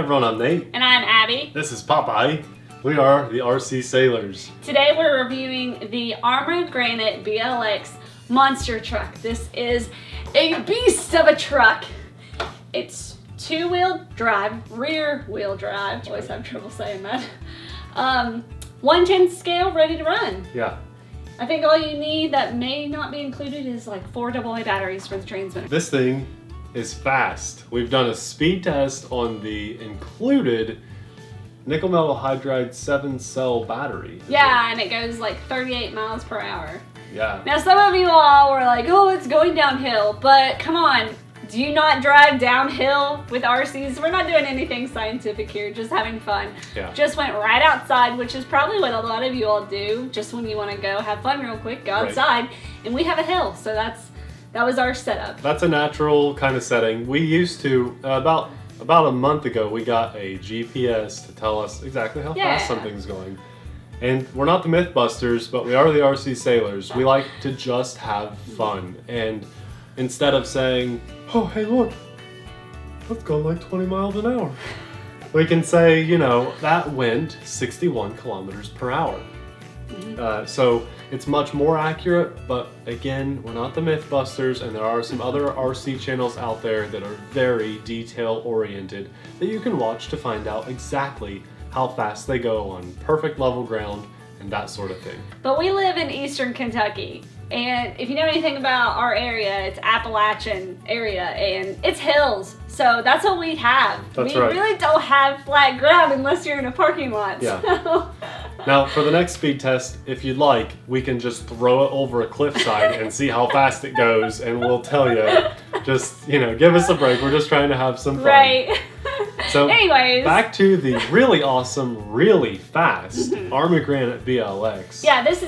everyone, I'm Nate. And I'm Abby. This is Popeye. We are the RC Sailors. Today we're reviewing the Arrma Granite BLX monster truck. This is a beast of a truck. It's two-wheel drive, rear-wheel drive. Always have trouble saying that. 1/10 scale, ready to run. Yeah. I think all you need that may not be included is like 4 AA batteries for the transmitter. This thing is fast. We've done a speed test on the included nickel metal hydride 7-cell battery. Yeah, and it goes like 38 miles per hour. Yeah. Now some of you all were like, oh, it's going downhill, but come on, do you not drive downhill with RCs? We're not doing anything scientific here, just having fun. Yeah. Just went right outside, which is probably what a lot of you all do, just when you want to go have fun real quick, go outside, and we have a hill, so that was our setup. That's a natural kind of setting. We used to, about a month ago, we got a GPS to tell us exactly how fast something's going. And we're not the Mythbusters, but we are the RC Sailors. We like to just have fun. And instead of saying, oh, hey, look, that's gone like 20 miles an hour, we can say, you know, that went 61 kilometers per hour. So it's much more accurate, but again, we're not the Mythbusters, and there are some other RC channels out there that are very detail oriented that you can watch to find out exactly how fast they go on perfect level ground and that sort of thing. But we live in eastern Kentucky, and if you know anything about our area, it's Appalachian area and it's hills. So that's what we have. That's we right. really don't have flat ground unless you're in a parking lot. Yeah. So. Now, for the next speed test, if you'd like, we can just throw it over a cliffside and see how fast it goes, and we'll tell you. Just, you know, give us a break. We're just trying to have some fun. Right. So, anyways, back to the really awesome, really fast Arrma Granite BLX. Yeah, this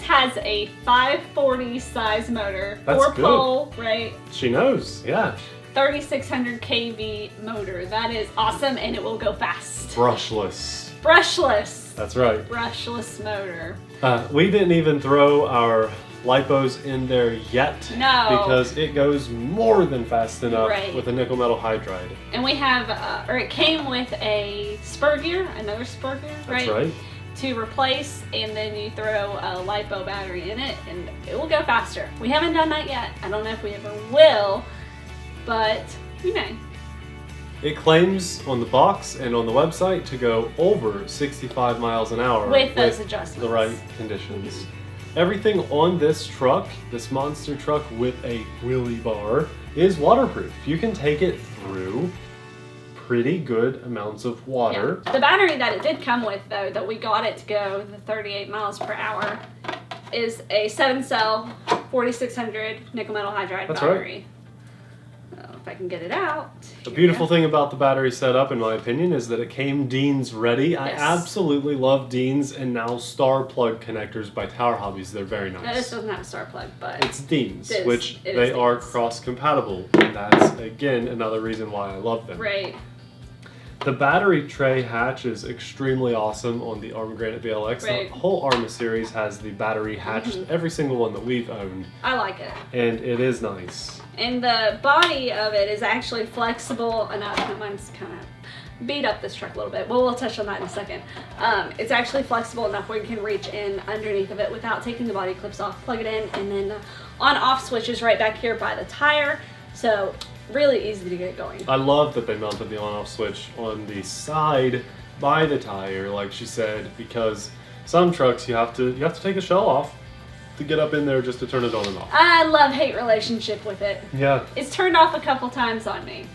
has a 540 size motor, That's 4-pole, right? She knows, yeah. 3600 kV motor. That is awesome, and it will go fast. Brushless. Brushless. That's right. Brushless motor. We didn't even throw our lipos in there yet. No. Because it goes more than fast enough with a nickel metal hydride. And we have, it came with a spur gear, another spur gear, right? That's right. To replace, and then you throw a lipo battery in it, and it will go faster. We haven't done that yet. I don't know if we ever will, but we may. It claims on the box and on the website to go over 65 miles an hour with those adjustments. The right conditions. Everything on this truck, this monster truck with a wheelie bar, is waterproof. You can take it through pretty good amounts of water. Yeah. The battery that it did come with, though, that we got it to go the 38 miles per hour, is a 7-cell 4600 nickel metal hydride battery. Right. If I can get it out. The beautiful thing about the battery setup, in my opinion, is that it came Dean's ready. Yes. I absolutely love Dean's and now Star Plug connectors by Tower Hobbies. They're very nice. No, this doesn't have a Star Plug, but it's Dean's, which they Dean's. Are cross-compatible. And that's, again, another reason why I love them. Right. The battery tray hatch is extremely awesome on the Arrma Granite BLX. Right. The whole Arrma series has the battery hatch, every single one that we've owned. I like it. And it is nice. And the body of it is actually flexible enough. Mine's kind of beat up this truck a little bit. Well, we'll touch on that in a second. It's actually flexible enough where you can reach in underneath of it without taking the body clips off, plug it in, and then on-off switch is right back here by the tire. So really easy to get going. I love that they mounted the on-off switch on the side by the tire, like she said, because some trucks you have to take a shell off to get up in there just to turn it on and off. I love-hate relationship with it. Yeah. It's turned off a couple times on me.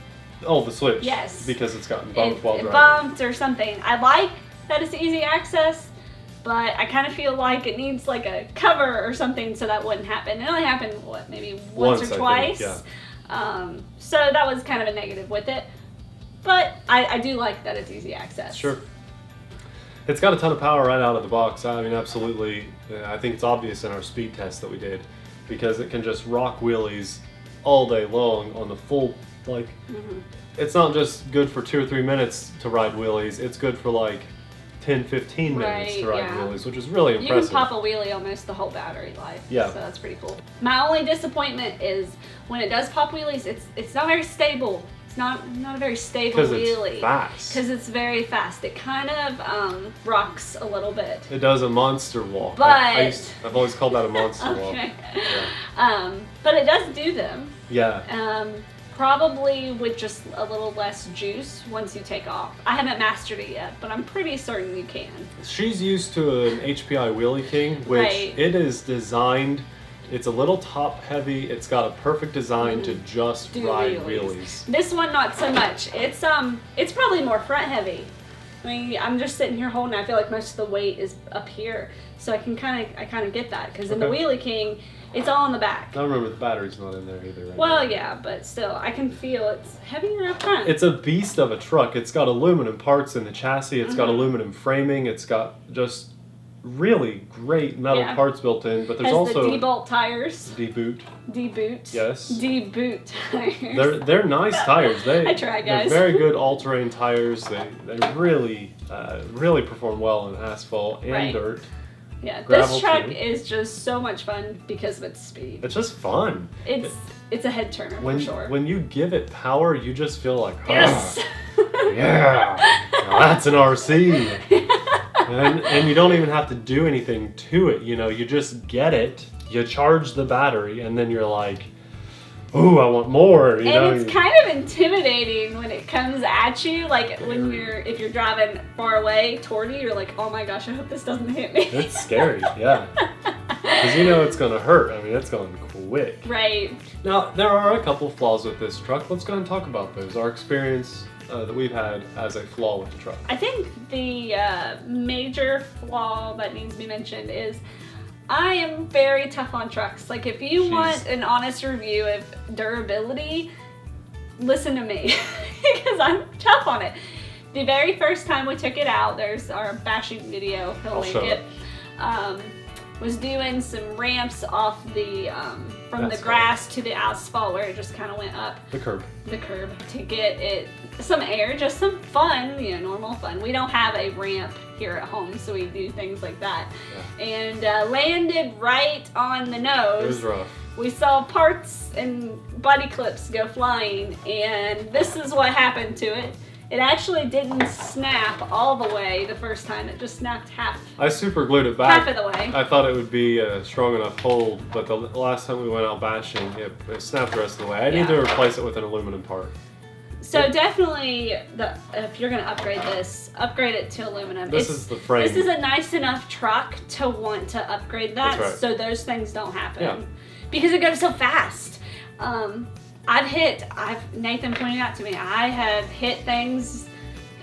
Oh, the switch? Yes. Because it's gotten bumped while driving. It bumped or something. I like that it's easy access, but I kind of feel like it needs like a cover or something so that wouldn't happen. It only happened, what, maybe once or twice? I think, yeah. So that was kind of a negative with it. But I do like that it's easy access. Sure. It's got a ton of power right out of the box. I mean, absolutely. I think it's obvious in our speed test that we did, because it can just rock wheelies all day long on the full, like, it's not just good for 2 or 3 minutes to ride wheelies, it's good for like 10, 15 minutes to ride wheelies, which is really impressive. You can pop a wheelie almost the whole battery life. Yeah. So that's pretty cool. My only disappointment is when it does pop wheelies, it's not very stable. It's not a very stable Because wheelie. it's fast. Because it's very fast. It kind of rocks a little bit. It does a monster walk. But I've always called that a monster walk. Okay. Yeah. But it does do them. Yeah. Probably with just a little less juice once you take off. I haven't mastered it yet, but I'm pretty certain you can. She's used to an HPI Wheelie King, which Right. it is designed. It's a little top heavy. It's got a perfect design to just Do ride wheelies. wheelies. This one not so much. It's probably more front heavy. I mean, I'm just sitting here holding it. I feel like most of the weight is up here, so I kind of get that because in the Wheelie King, it's all in the back. I remember the battery's not in there either. Right Well, now. yeah, but still, I can feel it's heavier up front. It's a beast of a truck. It's got aluminum parts in the chassis. It's got aluminum framing. It's got just really great metal parts built in. But there's Has also the D-bolt tires. D-boot. D-boot. Yes. D-boot tires. They're nice tires. I try, guys. They're very good all-terrain tires. They really perform well in asphalt and dirt. Yeah, Gravel this truck too. is just so much fun because of its speed. It's just fun. It's a head turner for sure. When you give it power, you just feel like, Yes. yeah, now that's an RC. And you don't even have to do anything to it. You know, you just get it, you charge the battery, and then you're like, ooh, I want more. You know? It's kind of intimidating when it comes at you. Like if you're driving far away toward you, you're like, oh my gosh, I hope this doesn't hit me. It's scary, yeah. Because you know it's going to hurt. I mean, it's going quick. Right. Now, there are a couple flaws with this truck. Let's go and talk about those. Our experience that we've had as a flaw with the truck. I think the major flaw that needs to be mentioned is I am very tough on trucks. Like, if you want an honest review of durability, listen to me because I'm tough on it. The very first time we took it out, there's our bashing video, he'll link it, was doing some ramps off the, from the grass to the asphalt where it just kind of went up. The curb To get it some air, just some fun, normal fun. We don't have a ramp here at home, so we do things like that. Yeah. And landed right on the nose. It was rough. We saw parts and body clips go flying, and this is what happened to it. It actually didn't snap all the way the first time. It just snapped half. I super glued it back. Half of the way. I thought it would be a strong enough hold, but the last time we went out bashing, it snapped the rest of the way. I need to replace it with an aluminum part. So definitely, if you're going to upgrade this, upgrade it to aluminum. This is the frame. This is a nice enough truck to want to upgrade that, so those things don't happen. Because it goes so fast. Nathan pointed out to me, I have hit things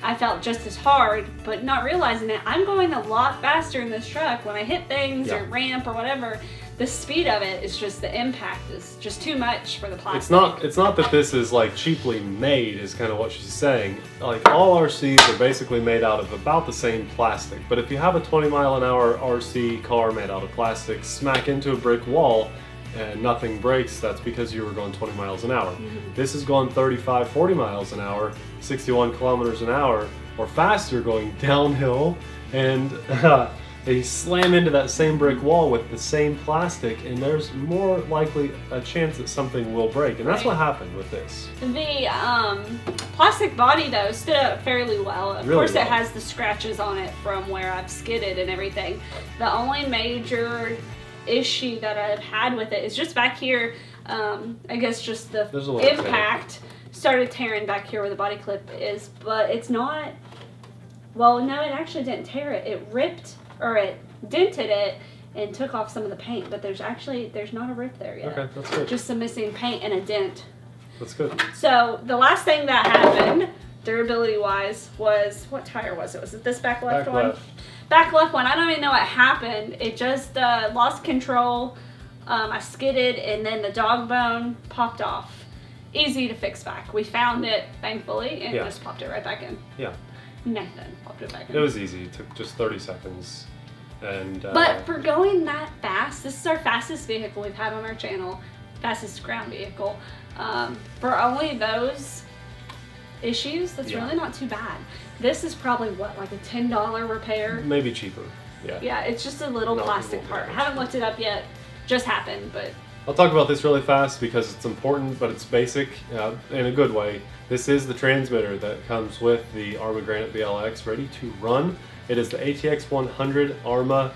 I felt just as hard, but not realizing it. I'm going a lot faster in this truck. When I hit things or ramp or whatever, the speed of it is just, the impact is just too much for the plastic. It's not that this is like cheaply made, is kind of what she's saying. Like, all RCs are basically made out of about the same plastic, but if you have a 20-mile-an-hour RC car made out of plastic, smack into a brick wall, and nothing breaks, that's because you were going 20 miles an hour. This is going 35, 40 miles an hour, 61 kilometers an hour, or faster, going downhill, and they slam into that same brick wall with the same plastic, and there's more likely a chance that something will break, and that's what happened with this. The plastic body, though, stood up fairly well. Of course, it has the scratches on it from where I've skidded and everything. The only major issue that I've had with it is just back here. I guess just the impact started tearing back here where the body clip is, but it's not. Well, no, it actually didn't tear it. It ripped, or it dented it and took off some of the paint. But there's not a rip there yet. Okay, that's good. Just some missing paint and a dent. That's good. So the last thing that happened, durability-wise, was, what tire was it? Was it this back left one? Left. Back left one, I don't even know what happened. It just lost control. I skidded, and then the dog bone popped off. Easy to fix back. We found it, thankfully, and just popped it right back in. Yeah. Nathan popped it back in. It was easy. It took just 30 seconds. And but for going that fast, this is our fastest vehicle we've had on our channel. Fastest ground vehicle. For only those issues, that's really not too bad. This is probably what, like a $10 repair? Maybe cheaper. Yeah, it's just a little plastic part. I haven't looked it up yet. Just happened, but I'll talk about this really fast because it's important, but it's basic in a good way. This is the transmitter that comes with the Arrma Granite BLX ready to run. It is the ATX 100 Arrma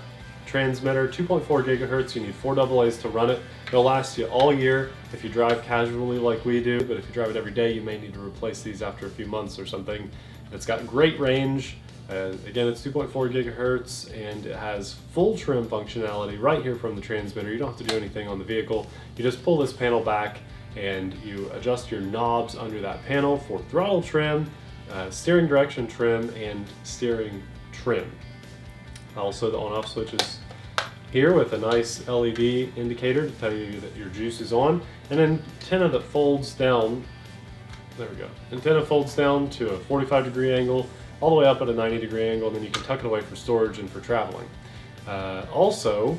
transmitter, 2.4 gigahertz. You need 4 AA's to run it. It'll last you all year if you drive casually like we do, but if you drive it every day, you may need to replace these after a few months or something. It's got great range. Again, it's 2.4 gigahertz, and it has full trim functionality right here from the transmitter. You don't have to do anything on the vehicle. You just pull this panel back and you adjust your knobs under that panel for throttle trim, steering direction trim, and steering trim. Also, the on-off switch is here with a nice LED indicator to tell you that your juice is on, and an antenna that folds down. There we go. Antenna folds down to a 45-degree angle, all the way up at a 90-degree angle, and then you can tuck it away for storage and for traveling. Also,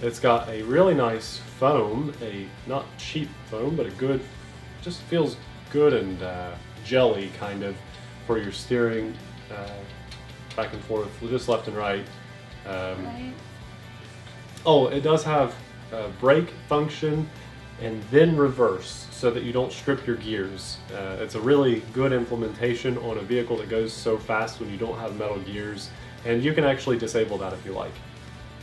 it's got a really nice foam, a not cheap foam, but a good, just feels good and jelly kind of for your steering back and forth, just left and right. Right. Oh, it does have brake function and then reverse, so that you don't strip your gears. It's a really good implementation on a vehicle that goes so fast when you don't have metal gears, and you can actually disable that if you like.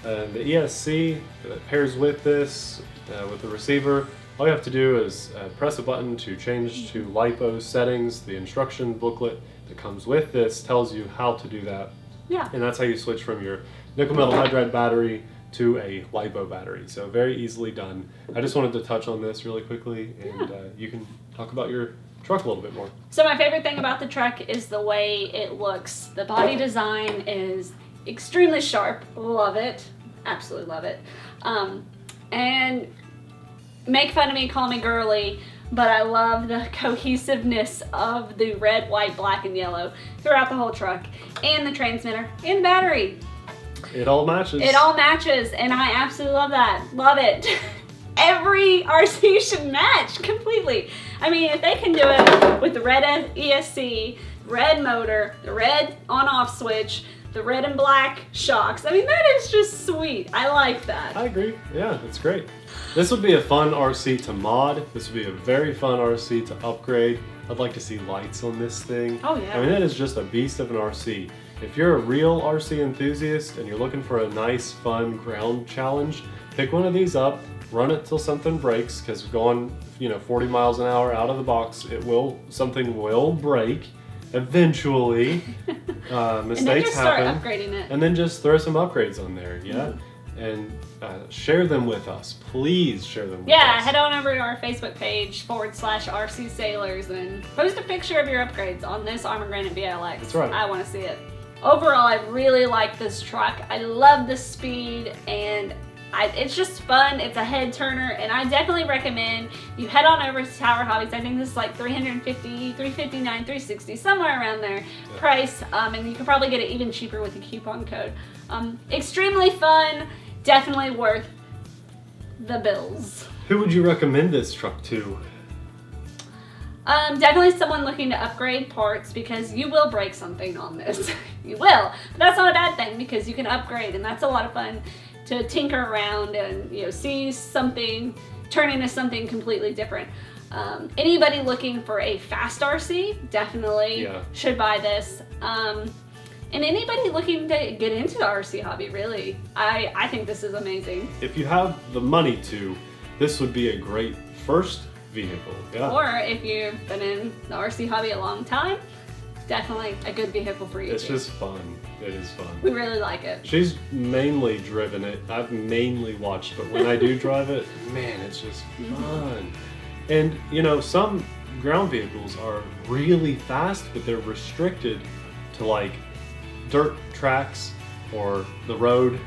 The ESC that pairs with this, with the receiver, all you have to do is press a button to change to LiPo settings. The instruction booklet that comes with this tells you how to do that. Yeah. And that's how you switch from your nickel metal hydride battery to a LiPo battery. So very easily done. I just wanted to touch on this really quickly, and you can talk about your truck a little bit more. So my favorite thing about the truck is the way it looks. The body design is extremely sharp. Love it. Absolutely love it. And make fun of me, call me girly, but I love the cohesiveness of the red, white, black, and yellow throughout the whole truck, and the transmitter, and the battery. It all matches. It all matches, and I absolutely love that. Love it. Every RC should match completely. I mean, if they can do it with the red ESC, red motor, the red on-off switch, the red and black shocks, I mean, that is just sweet. I like that. I agree. Yeah, it's great. This would be a fun RC to mod. This would be a very fun RC to upgrade. I'd like to see lights on this thing. Oh, yeah. I mean, it is just a beast of an RC. If you're a real RC enthusiast and you're looking for a nice, fun ground challenge, pick one of these up, run it till something breaks, because going 40 miles an hour out of the box, something will break eventually. Mistakes and then just start happen. upgrading it. And then just throw some upgrades on there, yeah? And share them with us. Please share them with us. Yeah, head on over to our Facebook page /TheRcSaylors and post a picture of your upgrades on this Arrma Granite BLX. That's right. I want to see it. Overall, I really like this truck. I love the speed, and it's just fun. It's a head turner, and I definitely recommend you head on over to Tower Hobbies. I think this is like $350, $359, $360, somewhere around there price, and you can probably get it even cheaper with a coupon code. Extremely fun, definitely worth the bills. Who would you recommend this truck to? Definitely someone looking to upgrade parts, because you will break something on this. You will. But that's not a bad thing, because you can upgrade, and that's a lot of fun to tinker around and see something turn into something completely different. Anybody looking for a fast RC definitely should buy this. And anybody looking to get into the RC hobby, really, I think this is amazing. If you have the money to, this would be a great first vehicle. Yeah. Or if you've been in the RC hobby a long time, definitely a good vehicle for you. It's just fun. It is fun. We really like it. She's mainly driven it. I've mainly watched, but when I do drive it, man, it's just fun. And some ground vehicles are really fast, but they're restricted to like dirt tracks or the road,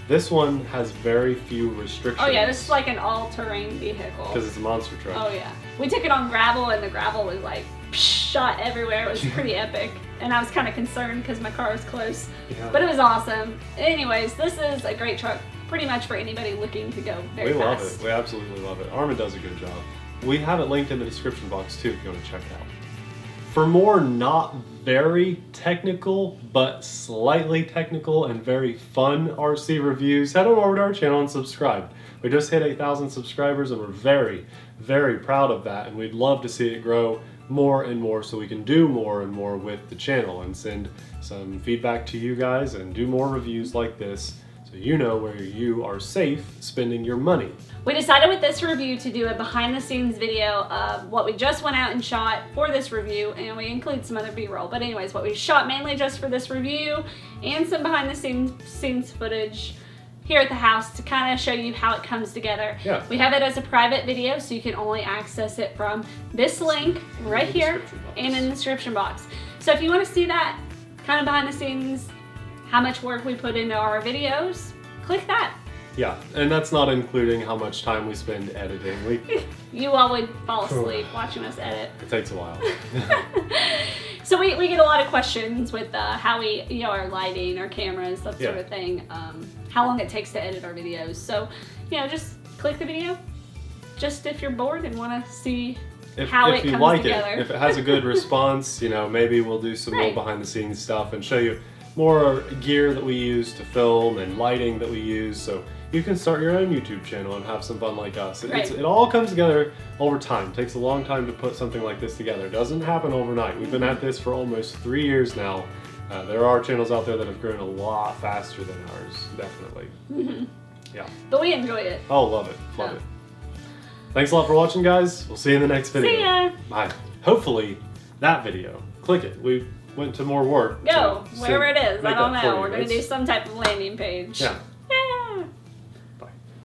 This one has very few restrictions. Oh yeah, this is like an all-terrain vehicle. Because it's a monster truck. Oh yeah. We took it on gravel, and the gravel was like shot everywhere. It was pretty epic. And I was kind of concerned because my car was close. Yeah. But it was awesome. Anyways, this is a great truck pretty much for anybody looking to go very fast. We love it. We absolutely love it. Arrma does a good job. We have it linked in the description box too if you want to check it out. For more not very technical, but slightly technical and very fun RC reviews, head on over to our channel and subscribe. We just hit 8,000 subscribers and we're very, very proud of that, and we'd love to see it grow more and more so we can do more and more with the channel and send some feedback to you guys and do more reviews like this so you know where you are safe spending your money. We decided with this review to do a behind the scenes video of what we just went out and shot for this review, and we include some other b-roll, but anyways, what we shot mainly just for this review and some behind the scenes footage here at the house to kind of show you how it comes together. Yeah. We have it as a private video, so you can only access it from this link right here and in the description box. So if you want to see that kind of behind the scenes, how much work we put into our videos, click that. Yeah, and that's not including how much time we spend editing. You all would fall asleep watching us edit. It takes a while. So we get a lot of questions with how we, our lighting, our cameras, that sort of thing. How long it takes to edit our videos. So, just click the video. Just if you're bored and want to see how it comes together. If it has a good response, maybe we'll do some more behind the scenes stuff and show you more gear that we use to film and lighting that we use, so you can start your own YouTube channel and have some fun like us. It all comes together over time. It takes a long time to put something like this together. It doesn't happen overnight. We've been at this for almost 3 years now. There are channels out there that have grown a lot faster than ours, definitely. Yeah. But we enjoy it. Oh, love it. Love it. Thanks a lot for watching, guys. We'll see you in the next video. See ya. Bye. Hopefully, that video, click it. We went to more work. Go, wherever it is. I don't know. We're going to you. do some type of landing page. Yeah.